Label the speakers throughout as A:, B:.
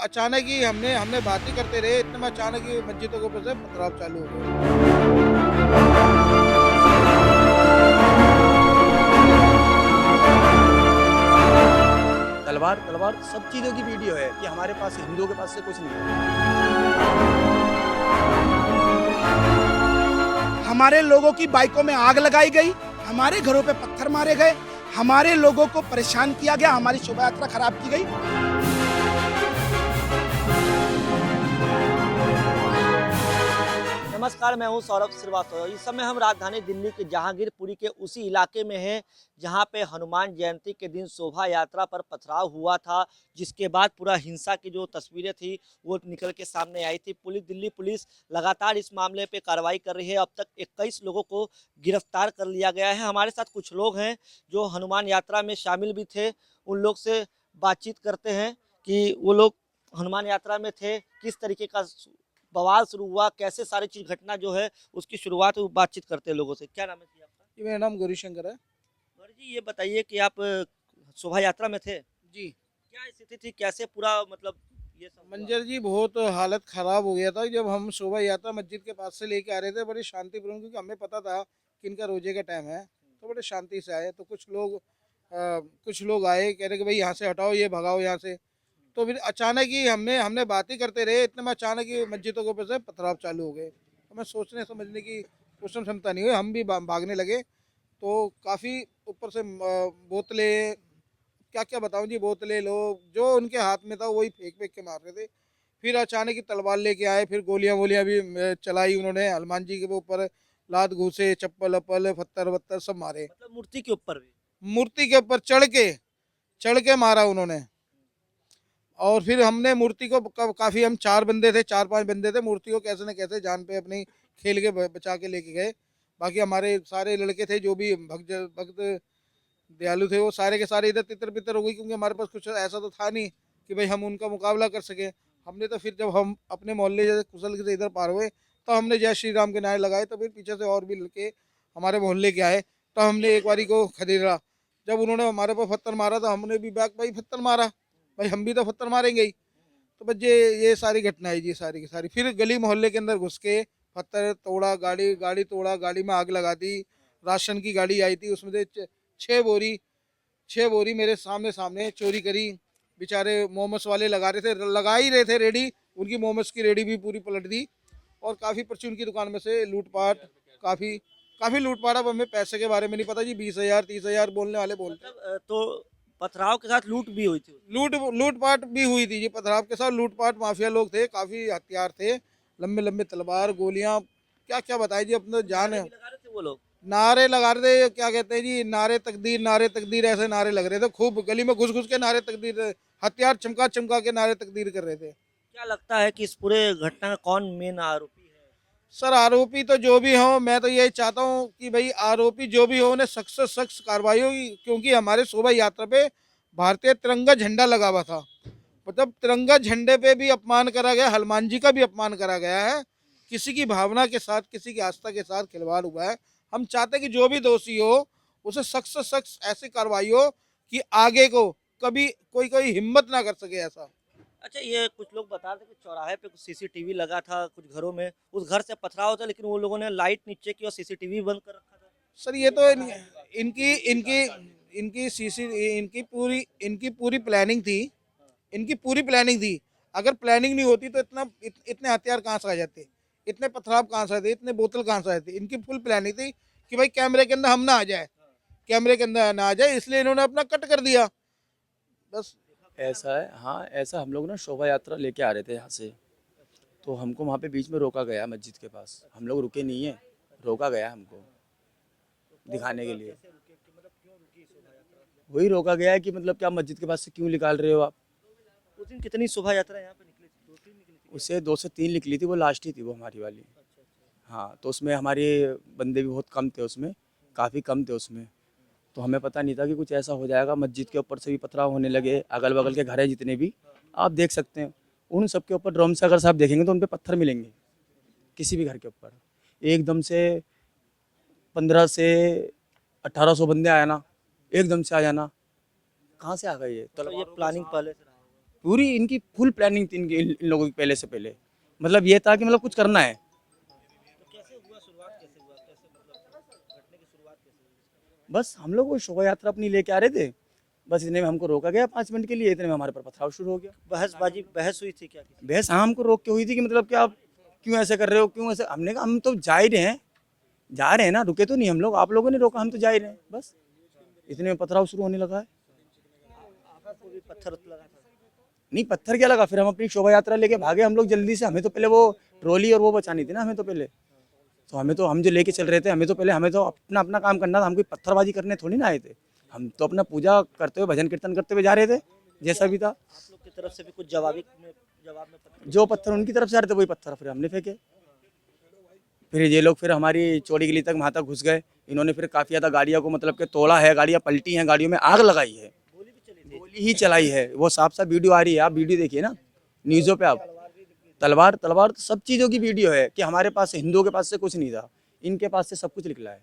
A: अचानक ही हमने हमने बात ही करते रहे, इतने में अचानक ही मस्जिदों के ऊपर से पथराव चालू हो गया।
B: तलवार तलवार सब चीज़ों की वीडियो है कि हमारे पास हिंदुओं के पास से कुछ नहीं है।
C: हमारे लोगों की बाइकों में आग लगाई गई, हमारे घरों पे पत्थर मारे गए, हमारे लोगों को परेशान किया गया, हमारी शोभा यात्रा खराब की गई।
D: नमस्कार, मैं हूं सौरभ श्रीवास्तव। इस समय हम राजधानी दिल्ली के जहांगीरपुरी के उसी इलाके में हैं जहां पे हनुमान जयंती के दिन शोभा यात्रा पर पथराव हुआ था, जिसके बाद पूरा हिंसा की जो तस्वीरें थी वो निकल के सामने आई थी। दिल्ली पुलिस लगातार इस मामले पे कार्रवाई कर रही है। अब तक 21 लोगों को गिरफ्तार कर लिया गया है। हमारे साथ कुछ लोग हैं जो हनुमान यात्रा में शामिल भी थे। उन लोग से बातचीत करते हैं कि वो लोग हनुमान यात्रा में थे, किस तरीके का बवाल शुरू हुआ, कैसे सारी चीज घटना जो है उसकी शुरुआत वो बातचीत करते हैं लोगों से। क्या नाम है जी आपका?
A: जी, मेरा नाम गौरीशंकर है।
D: गौरी जी, ये बताइए कि आप शोभा यात्रा में थे,
A: जी,
D: क्या स्थिति थी, कैसे पूरा मतलब ये सब हुआ?
A: मंजर जी बहुत हालत ख़राब हो गया था जब हम शोभा यात्रा मस्जिद के पास से लेके आ रहे थे, बड़ी शांतिपूर्ण, क्योंकि हमें पता था कि इनका रोजे का टाइम है, तो बड़े शांति से आए। तो कुछ लोग आए, कह रहे कि भाई यहाँ से हटाओ, ये भगाओ यहाँ से। तो फिर अचानक ही हमने हमने बात ही करते रहे, इतने में अचानक ही मस्जिदों के ऊपर से पथराव चालू हो गए। हमें सोचने समझने की कुछ क्षमता नहीं हुई, हम भी भागने लगे। तो काफ़ी ऊपर से बोतलें, क्या क्या बताऊं जी, बोतलें लोग जो उनके हाथ में था वही फेंक फेंक के मार रहे थे। फिर अचानक ही तलवार लेके आए, फिर गोलियां वोलियां भी चलाई उन्होंने। हनुमान जी के ऊपर लात घूसे, चप्पल अप्पल पत्थर वत्थर सब मारे।
D: मतलब मूर्ति के ऊपर भी?
A: मूर्ति के ऊपर चढ़ के मारा उन्होंने। और फिर हमने मूर्ति को काफ़ी, हम 4 बंदे थे, 4-5 बंदे थे, मूर्ति को कैसे न कैसे जान पे अपनी खेल के बचा के लेके गए। बाकी हमारे सारे लड़के थे जो भी भक्त भक्त दयालु थे, वो सारे के सारे इधर तितर बितर हो गई, क्योंकि हमारे पास कुछ ऐसा तो था नहीं कि भाई हम उनका मुकाबला कर सके। हमने तो फिर जब हम अपने मोहल्ले जैसे कुशल से इधर पार हुए, तो हमने जय श्री राम के नारे लगाए। तो फिर पीछे से और भी लड़के हमारे मोहल्ले के आए, तो हमने एक बारी को खदेड़ा। जब उन्होंने हमारे पर पत्थर मारा तो हमने भी बैक भाई पत्थर मारा, भाई हम भी तो पत्थर मारेंगे ही। तो बस ये सारी घटनाएं जी, सारी की सारी। फिर गली मोहल्ले के अंदर घुस के पत्थर तोड़ा, गाड़ी गाड़ी तोड़ा, गाड़ी में आग लगा दी। राशन की गाड़ी आई थी, उसमें से 6 बोरी मेरे सामने सामने चोरी करी। बेचारे मोमोस वाले लगा ही रहे थे रेडी, उनकी मोमोस की रेडी भी पूरी पलट दी। और काफ़ी परचून की दुकान में से लूटपाट, काफ़ी काफ़ी लूटपाट। अब हमें पैसे के बारे में नहीं पता जी, 20,000 30,000 बोलने वाले बोलते हैं।
D: मतलब तो पथराव के साथ लूट भी हुई थी?
A: लूटपाट भी हुई थी जी, पथराव के साथ लूटपाट। माफिया लोग थे, काफ़ी हथियार थे, लंबे लंबे तलवार, गोलियां, क्या क्या बताए जी, अपने जान
D: नारे
A: है।
D: भी लगा रहे थे वो लोग?
A: नारे लगा रहे थे, क्या कहते हैं जी, नारे तकदीर ऐसे नारे लग रहे थे। खूब गली में घुस घुस के नारे तकदीर, हथियार चमका चमका के नारे तकदीर कर रहे थे।
D: क्या लगता है कि इस पूरे घटना का कौन मेन आरोपी है?
A: सर, आरोपी तो जो भी हो, मैं तो यही चाहता हूँ कि भाई आरोपी जो भी हो उन्हें सख्त से सख्त कार्रवाई होगी, क्योंकि हमारे शोभा यात्रा पे भारतीय तिरंगा झंडा लगा हुआ था। मतलब तिरंगा झंडे पे भी अपमान करा गया, हनुमान जी का भी अपमान करा गया है। किसी की भावना के साथ, किसी की आस्था के साथ खिलवाड़ हुआ है। हम चाहते हैं कि जो भी दोषी हो उसे सख्त से सख्त ऐसी कार्रवाई हो कि आगे को कभी कोई कोई हिम्मत ना कर सके ऐसा।
D: अच्छा, ये कुछ लोग बता रहे थे कि चौराहे पे कुछ सीसीटीवी लगा था कुछ घरों में, उस घर से पथराव था, लेकिन वो लोगों ने लाइट नीचे की और सीसीटीवी बंद कर रखा था।
A: सर, ये तो इनकी इनकी इनकी सीसी इनकी पूरी प्लानिंग थी। इनकी पूरी प्लानिंग थी। अगर प्लानिंग नहीं होती तो इतने हथियार कहाँ से आ जाते, इतने पथराव कहाँ से आते, इतने बोतल कहाँ से आते। इनकी फुल प्लानिंग थी कि भाई कैमरे के अंदर हम ना आ जाए, कैमरे के अंदर ना आ जाए, इसलिए इन्होंने अपना कट कर दिया बस।
B: ऐसा है, हाँ ऐसा हम लोग ना शोभा यात्रा लेके आ रहे थे यहाँ से, तो हमको वहाँ पे बीच में रोका गया मस्जिद के पास। हम लोग रुके नहीं है, रोका गया हमको दिखाने के लिए। वही रोका गया है कि मतलब क्या मस्जिद के पास से क्यों निकाल रहे हो आप।
D: उस दिन कितनी शोभा यात्रा यहाँ पे निकली थी? 2-3 निकली थी?
B: उससे 2 से 3 निकली थी, वो लास्ट ही थी वो हमारी वाली। हाँ, तो उसमें हमारे बंदे भी बहुत कम थे, उसमें काफ़ी कम थे उसमें। तो हमें पता नहीं था कि कुछ ऐसा हो जाएगा। मस्जिद के ऊपर से भी पथराव होने लगे, अगल बगल के घर हैं जितने भी आप देख सकते हैं, उन सब के ऊपर ड्रोन से अगर साहब देखेंगे तो उन पे पत्थर मिलेंगे किसी भी घर के ऊपर। एकदम से 15 से 1800 बंदे आया ना, एकदम से आ जाना, कहाँ से आ गए ये?
D: तो ये प्लानिंग पहले से रहा होगा।
B: पूरी इनकी फुल प्लानिंग थी इनकी इन लोगों की पहले से पहले। मतलब ये था कि मतलब कुछ करना है।
D: तो कैसे हुआ, शुरुआत कैसे हुआ, कैसे मतलब घटने की शुरुआत कैसे हुई?
B: बस हम लोग वो शोभा यात्रा अपनी लेके आ रहे थे, बस इतने में हमको रोका गया 5 मिनट के लिए, इतने में हमारे पर पथराव शुरू हो गया।
D: बहस हुई थी क्या किसी?
B: बहस हाँ हमको रोक के हुई थी कि मतलब कि आप क्यों ऐसे कर रहे हो, क्यों ऐसे। हमने कहा हम तो जा ही रहे हैं, जा रहे हैं ना, रुके तो नहीं हम लोग, आप लोगों ने रोका, हम तो जा ही रहे हैं बस। इतने में पथराव शुरू होने लगा है।
D: आपको भी पत्थर लगा था?
B: नहीं पत्थर क्या लगा, फिर हम अपनी शोभा यात्रा लेके भागे हम लोग जल्दी से। हमें तो पहले वो ट्रॉली और वो बचानी थी ना हमें तो पहले, तो हम जो लेके चल रहे थे हमें तो अपना अपना काम करना था। हम कोई पत्थरबाजी करने थोड़ी ना आए थे, हम तो अपना पूजा करते हुए भजन कीर्तन करते हुए जा रहे थे जैसा भी था।
D: आप लोग की तरफ से भी कुछ जवाब में पत्थर?
B: जो पत्थर उनकी तरफ से आ रहे थे वही पत्थर फिर हमने फेंके। फिर ये लोग फिर हमारी चौड़ी गली तक वहाँ तक घुस गए। इन्होंने फिर काफ़ी ज़्यादा गाड़ियों को मतलब कि तोड़ा है, गाड़ियाँ पलटी हैं, गाड़ियों में आग लगाई है,
D: गोली भी चली थी?
B: गोली ही चलाई है। वो साफ साफ वीडियो आ रही है, आप वीडियो देखिए ना न्यूज़ों पे आप। तलवार तलवार तो सब चीज़ों की वीडियो है कि हमारे पास हिंदुओं के पास से कुछ नहीं था, इनके पास से सब कुछ निकला है।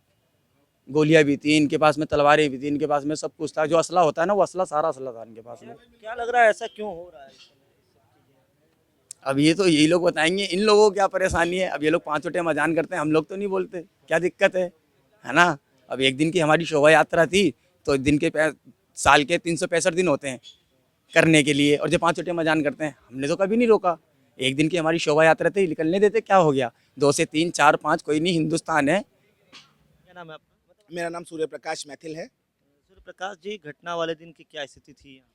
B: गोलियां भी थी इनके पास में, तलवारें भी थी इनके पास में, सब कुछ था। जो असला होता है ना वो असला, सारा असला था इनके पास में।
D: क्या लग रहा है ऐसा क्यों हो रहा है?
B: अब ये तो यही लोग बताएंगे, इन लोगों को क्या परेशानी है। अब ये लोग 5 टाइम अजान करते हैं, हम लोग तो नहीं बोलते, क्या दिक्कत है ना। अब एक दिन की हमारी शोभा यात्रा थी, तो दिन के साल के 365 दिन होते हैं करने के लिए, और जो 5 टाइम अजान करते हैं, हमने तो कभी नहीं रोका। एक दिन की हमारी शोभा यात्रा थी, निकलने देते, क्या हो गया, 2 से 3 4 5 कोई नहीं, हिंदुस्तान है।
D: क्या नाम है आपका?
C: मेरा नाम सूर्य प्रकाश मैथिल है।
D: सूर्य प्रकाश जी, घटना वाले दिन की क्या स्थिति थी यहाँ?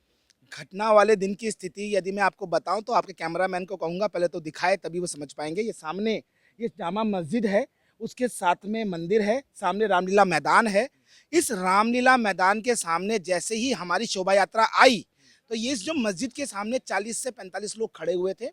C: घटना वाले दिन की स्थिति यदि मैं आपको बताऊं तो आपके कैमरामैन को कहूंगा पहले तो दिखाए, तभी वो समझ पाएंगे। ये सामने ये जामा मस्जिद है, उसके साथ में मंदिर है, सामने रामलीला मैदान है। इस रामलीला मैदान के सामने जैसे ही हमारी शोभा यात्रा आई, तो ये जो मस्जिद के सामने 40 से 45 लोग खड़े हुए थे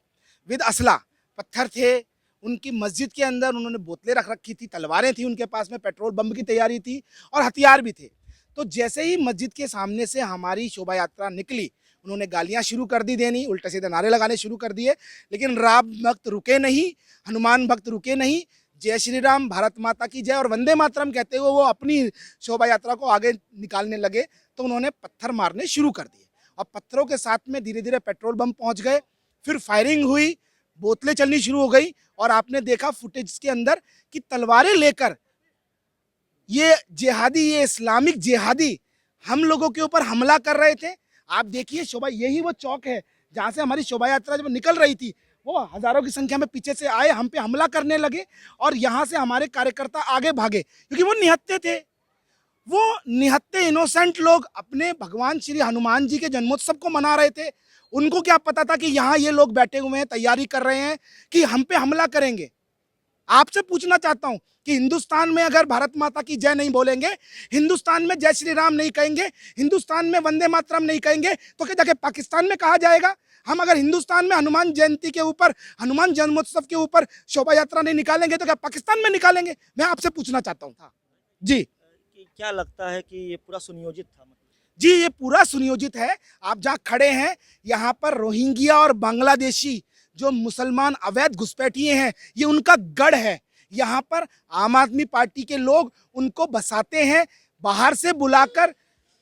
C: विद असला। पत्थर थे उनकी मस्जिद के अंदर, उन्होंने बोतलें रख रखी थी, तलवारें थी उनके पास में, पेट्रोल बम की तैयारी थी और हथियार भी थे। तो जैसे ही मस्जिद के सामने से हमारी शोभा यात्रा निकली, उन्होंने गालियां शुरू कर दी देनी, उल्टे सीधे नारे लगाने शुरू कर दिए। लेकिन राम भक्त रुके नहीं, हनुमान भक्त रुके नहीं। जय श्री राम, भारत माता की जय और वंदे मातरम कहते हुए वो अपनी शोभा यात्रा को आगे निकालने लगे। तो उन्होंने पत्थर मारने शुरू कर दिए और पत्थरों के साथ में धीरे धीरे पेट्रोल बम पहुंच गए। फिर फायरिंग हुई, बोतलें चलनी शुरू हो गई और आपने देखा फुटेज के अंदर कि तलवारें लेकर ये जिहादी, ये इस्लामिक जिहादी हम लोगों के ऊपर हमला कर रहे थे। आप देखिए शोभा, यही वो चौक है जहाँ से हमारी शोभा यात्रा जब निकल रही थी, वो हजारों की संख्या में पीछे से आए, हम पे हमला करने लगे और यहाँ से हमारे कार्यकर्ता आगे भागे क्योंकि वो निहत्थे थे। वो निहत्थे इनोसेंट लोग अपने भगवान श्री हनुमान जी के जन्मोत्सव को मना रहे थे। उनको क्या पता था कि यहाँ ये लोग बैठे हुए हैं, तैयारी कर रहे हैं कि हम पे हमला करेंगे। आपसे पूछना चाहता हूं कि हिंदुस्तान में अगर भारत माता की जय नहीं बोलेंगे, हिंदुस्तान में जय श्री राम नहीं कहेंगे, हिंदुस्तान में वंदे मातरम नहीं कहेंगे, तो क्या जाके पाकिस्तान में कहा जाएगा? हम अगर हिंदुस्तान में हनुमान जयंती के ऊपर, हनुमान जन्मोत्सव के ऊपर शोभा यात्रा नहीं निकालेंगे तो क्या पाकिस्तान में निकालेंगे? मैं आपसे पूछना चाहता हूँ जी।
D: क्या लगता है कि ये पूरा सुनियोजित था?
C: जी ये पूरा सुनियोजित है। आप जहाँ खड़े हैं यहाँ पर रोहिंग्या और बांग्लादेशी जो मुसलमान अवैध घुसपैठिए हैं, ये उनका गढ़ है। यहाँ पर आम आदमी पार्टी के लोग उनको बसाते हैं, बाहर से बुलाकर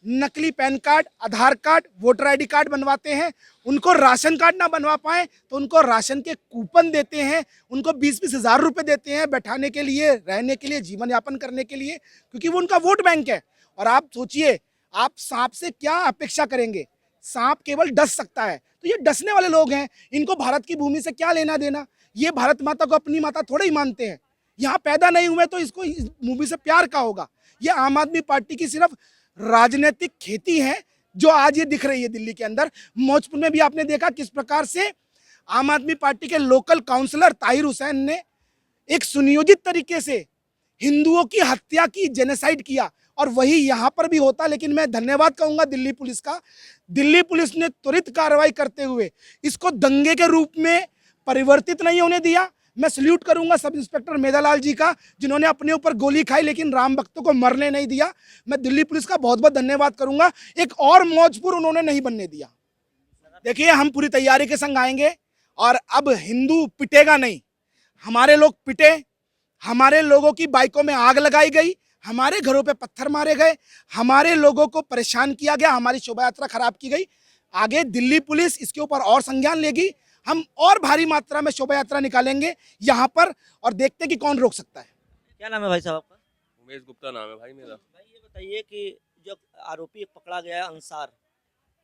C: नकली पैन कार्ड, आधार कार्ड, वोटर आईडी कार्ड बनवाते हैं। उनको राशन कार्ड ना बनवा पाए तो उनको राशन के कूपन देते हैं, उनको 20-20 हज़ार रुपये देते हैं बैठाने के लिए, रहने के लिए, जीवन यापन करने के लिए, क्योंकि वो उनका वोट बैंक है। और आप सोचिए, आप सांप से क्या अपेक्षा करेंगे? सांप केवल डस सकता है, तो ये डसने वाले लोग हैं। इनको भारत की भूमि से क्या लेना देना? ये भारत माता को अपनी माता थोड़े ही मानते हैं। यहाँ पैदा नहीं हुए तो इसको इस भूमि से प्यार का होगा। ये आम आदमी पार्टी की सिर्फ राजनीतिक खेती है जो आज ये दिख रही है दिल्ली के अंदर। मौजपुर में भी आपने देखा किस प्रकार से आम आदमी पार्टी के लोकल काउंसलर ताहिर हुसैन ने एक सुनियोजित तरीके से हिंदुओं की हत्या की, जेनोसाइड किया। और वही यहाँ पर भी होता। लेकिन मैं धन्यवाद कहूँगा दिल्ली पुलिस का। दिल्ली पुलिस ने त्वरित कार्रवाई करते हुए इसको दंगे के रूप में परिवर्तित नहीं होने दिया। मैं सल्यूट करूंगा सब इंस्पेक्टर मेधालाल जी का, जिन्होंने अपने ऊपर गोली खाई लेकिन राम भक्तों को मरने नहीं दिया। मैं दिल्ली पुलिस का बहुत बहुत धन्यवाद करूंगा। एक और मौजपुर उन्होंने नहीं बनने दिया। देखिए, हम पूरी तैयारी के संग आएंगे और अब हिंदू पिटेगा नहीं। हमारे लोग पिटे, हमारे लोगों की बाइकों में आग लगाई गई, हमारे घरों पे पत्थर मारे गए, हमारे लोगों को परेशान किया गया, हमारी शोभा यात्रा खराब की गई। आगे दिल्ली पुलिस इसके ऊपर और संज्ञान लेगी। हम और भारी मात्रा में शोभा यात्रा निकालेंगे यहाँ पर और देखते हैं कि कौन रोक सकता है।
D: क्या नाम है भाई साहब आपका?
E: उमेश गुप्ता नाम है भाई मेरा।
D: भाई ये बताइए कि जो आरोपी पकड़ा गया है अंसार,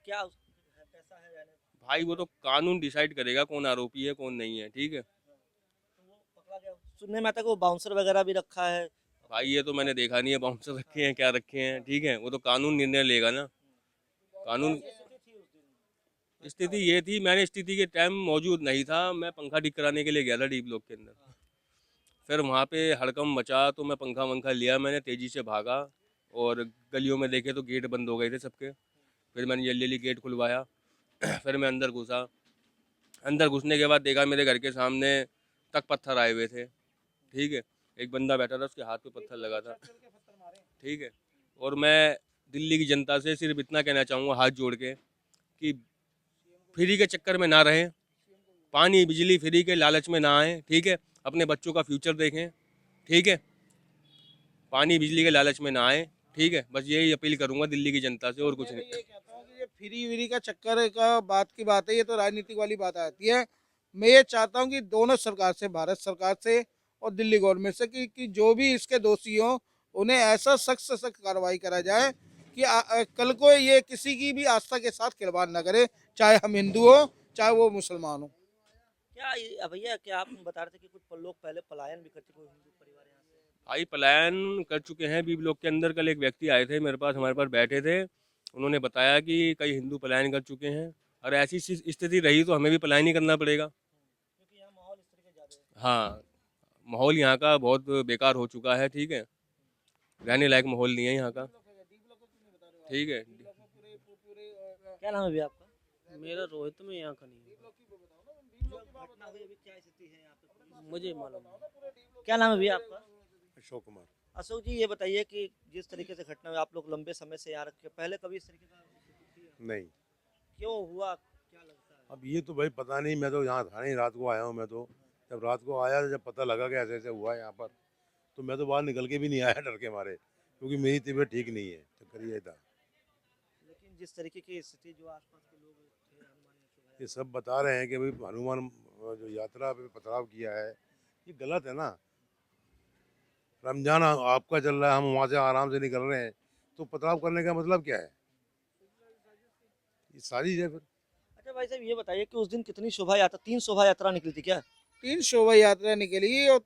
D: क्या कैसा है जाने?
E: भाई वो तो कानून डिसाइड करेगा कौन आरोपी है कौन नहीं है, ठीक है।
D: तो वो पकड़ा गया, सुनने में आता है कि वो बाउंसर वगैरह भी रखा है।
E: भाई ये तो मैंने देखा नहीं है, बाउंसर रखे हैं क्या रखे हैं, ठीक है, वो तो कानून निर्णय लेगा ना। कानून स्थिति ये थी, मैंने स्थिति के टाइम मौजूद नहीं था, मैं पंखा ठीक कराने के लिए गया था डी ब्लॉक के अंदर। फिर वहाँ पे हड़कंप मचा तो मैं पंखा वंखा लिया, मैंने तेज़ी से भागा और गलियों में देखे तो गेट बंद हो गए थे सबके। फिर मैंने जल्दी जल्दी गेट खुलवाया फिर मैं अंदर घुसा। अंदर घुसने के बाद देखा मेरे घर के सामने तक पत्थर आए हुए थे, ठीक है। एक बंदा बैठा था, उसके हाथ पे पत्थर लगा था, ठीक है। और मैं दिल्ली की जनता से सिर्फ इतना कहना चाहूँगा हाथ जोड़ के कि फ्री के चक्कर में ना रहें, पानी बिजली फ्री के लालच में ना आएँ, ठीक है। अपने बच्चों का फ्यूचर देखें, ठीक है। पानी बिजली के लालच में ना आएँ, ठीक है। बस यही अपील करूँगा दिल्ली की जनता से और कुछ नहीं।
A: ये कहता हूँ कि ये फ्री व्री का चक्कर का बात की बात है, ये तो राजनीतिक वाली बात आती है। मैं ये चाहता हूँ कि दोनों सरकार से, भारत सरकार से और दिल्ली गवर्नमेंट से कि जो भी इसके दोषी हों उन्हें ऐसा सख्त से सख्त कार्रवाई करा जाए कि कल को ये किसी की भी आस्था के साथ खिलवाड़ ना करे, चाहे हम हिंदू हो चाहे वो मुसलमान हो।
D: क्या भैया, क्या आप बता रहे थे कि कुछ लोग पहले पलायन भी करते, कोई हिंदू परिवार यहाँ से?
E: भाई पलायन कर चुके हैं बी ब्लॉक के अंदर। कल एक व्यक्ति आए थे मेरे पास, हमारे पास बैठे थे, उन्होंने बताया कि कई हिंदू पलायन कर चुके हैं और ऐसी स्थिति रही तो हमें भी पलायन ही करना पड़ेगा,
D: क्योंकि यहाँ माहौल इस तरीके ज्यादा है।
E: हाँ। माहौल यहाँ का बहुत बेकार हो चुका है, ठीक है। रहने लायक माहौल नहीं है यहाँ का, ठीक है।
D: क्या नाम है भैया आपका?
F: मेरा रोहित में यहाँ का नहीं है,
D: घटना हुई अभी क्या स्थिति है यहाँ पे?
F: मुझे मालूम है।
D: क्या नाम है भैया आपका?
G: अशोक कुमार।
D: अशोक जी, ये बताइए कि जिस तरीके से घटना हुई, आप लोग लंबे समय से यहाँ रखे, पहले कभी इस तरीके का स्थिति थी?
G: नहीं,
D: क्यों हुआ, क्या लगता है?
G: अब ये तो भाई पता नहीं, मैं तो यहाँ था नहीं, रात को आया हूँ। मैं तो जब रात को आया, जब पता लगा कि ऐसे ऐसे हुआ यहाँ पर, तो मैं तो बाहर निकल के भी नहीं आया डर के मारे, क्योंकि मेरी तबीयत ठीक नहीं है। चक्कर ये था।
D: लेकिन जिस तरीके की स्थिति जो आसपास के लोग थे, हनुमान
G: ये सब बता रहे हैं कि भाई हनुमान जो यात्रा पे पथराव किया है, ये गलत है ना। रमजान आपका चल रहा है, हम वहाँ से आराम से निकल रहे हैं, तो पथराव करने का मतलब क्या है? ये सारी है फिर।
D: अच्छा भाई साहब, ये बताइए कि उस दिन कितनी शोभा यात्रा, 3 शोभा यात्रा निकली थी क्या?
A: 3 शोभा यात्रा निकली और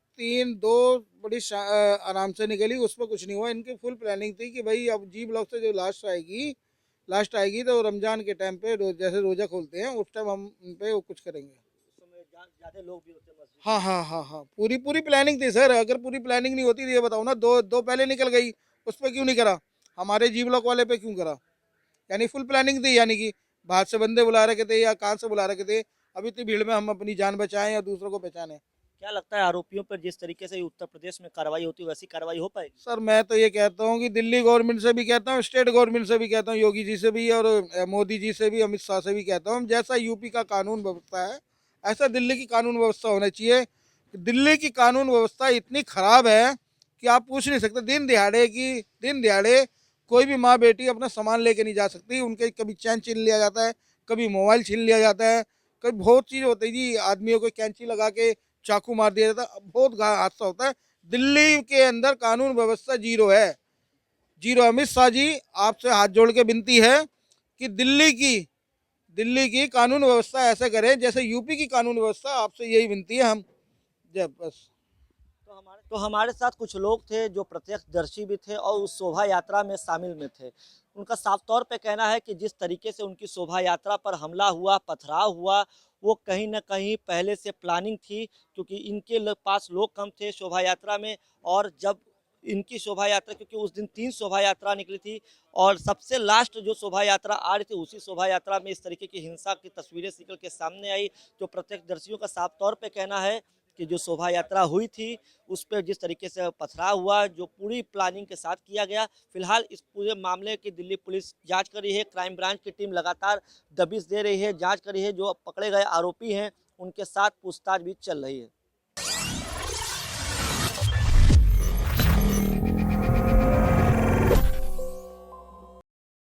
A: 2 बड़ी आराम से निकली, उसमें कुछ नहीं हुआ। इनकी फुल प्लानिंग थी कि भाई अब जी ब्लॉक से जो लास्ट आएगी तो रमजान के टाइम पे जैसे रोजा खोलते हैं उस टाइम हम उन पे वो कुछ करेंगे।
D: उस समय ज्यादा लोग भी होते मस्जिद।
A: हाँ हाँ हाँ हाँ, पूरी पूरी प्लानिंग थी सर। अगर पूरी प्लानिंग नहीं होती तो ये बताओ ना, दो पहले निकल गई, उस पर क्यों नहीं करा? हमारे जी ब्लॉक वाले पे क्यों करा? यानी फुल प्लानिंग थी, यानी कि बाहर से बंदे बुला रखे थे या कहाँ से बुला रखे थे, अभी इतनी भीड़ में हम अपनी जान बचाएं या दूसरों को पहचानें।
D: क्या लगता है आरोपियों पर जिस तरीके से उत्तर प्रदेश में कार्रवाई होती है वैसी कार्रवाई हो पाएगी?
A: सर मैं तो ये कहता हूँ कि दिल्ली गवर्नमेंट से भी कहता हूँ, स्टेट गवर्नमेंट से भी कहता हूँ, योगी जी से भी और मोदी जी से भी, अमित शाह से भी कहता हूँ, जैसा यूपी का कानून व्यवस्था है ऐसा दिल्ली की कानून व्यवस्था होना चाहिए। दिल्ली की कानून व्यवस्था इतनी खराब है कि आप पूछ नहीं सकते। दिन दिहाड़े कोई भी माँ बेटी अपना सामान लेके नहीं जा सकती, उनके कभी चैन छीन लिया जाता है, कभी मोबाइल छीन लिया जाता है, कभी बहुत चीज़ होती है जी। आदमियों को कैंची लगा के चाकू मार दिया जाता है, बहुत हादसा होता है। दिल्ली के अंदर कानून व्यवस्था जीरो है, जीरो। अमित शाह जी आपसे हाथ जोड़ के विनती है कि दिल्ली की कानून व्यवस्था ऐसे करें जैसे यूपी की कानून व्यवस्था। आपसे यही विनती है हम। जय बस।
D: तो हमारे साथ कुछ लोग थे जो प्रत्यक्षदर्शी भी थे और उस शोभा यात्रा में शामिल में थे। उनका साफ तौर पे कहना है कि जिस तरीके से उनकी शोभा यात्रा पर हमला हुआ, पथराव हुआ, वो कहीं ना कहीं पहले से प्लानिंग थी, क्योंकि इनके पास लोग कम थे शोभा यात्रा में। और जब इनकी शोभा यात्रा, क्योंकि उस दिन 3 शोभा यात्रा निकली थी और सबसे लास्ट जो शोभा यात्रा आ रही थी, उसी शोभा यात्रा में इस तरीके की हिंसा की तस्वीरें निकल के सामने आई। तो प्रत्यक्षदर्शियों का साफ तौर पे कहना है कि जो शोभा यात्रा हुई थी उस पर जिस तरीके से पथराव हुआ, जो पूरी प्लानिंग के साथ किया गया। फिलहाल इस पूरे मामले की दिल्ली पुलिस जांच कर रही है। क्राइम ब्रांच की टीम लगातार दबिश दे रही है, जांच कर रही है। जो पकड़े गए आरोपी हैं उनके साथ पूछताछ भी चल रही है।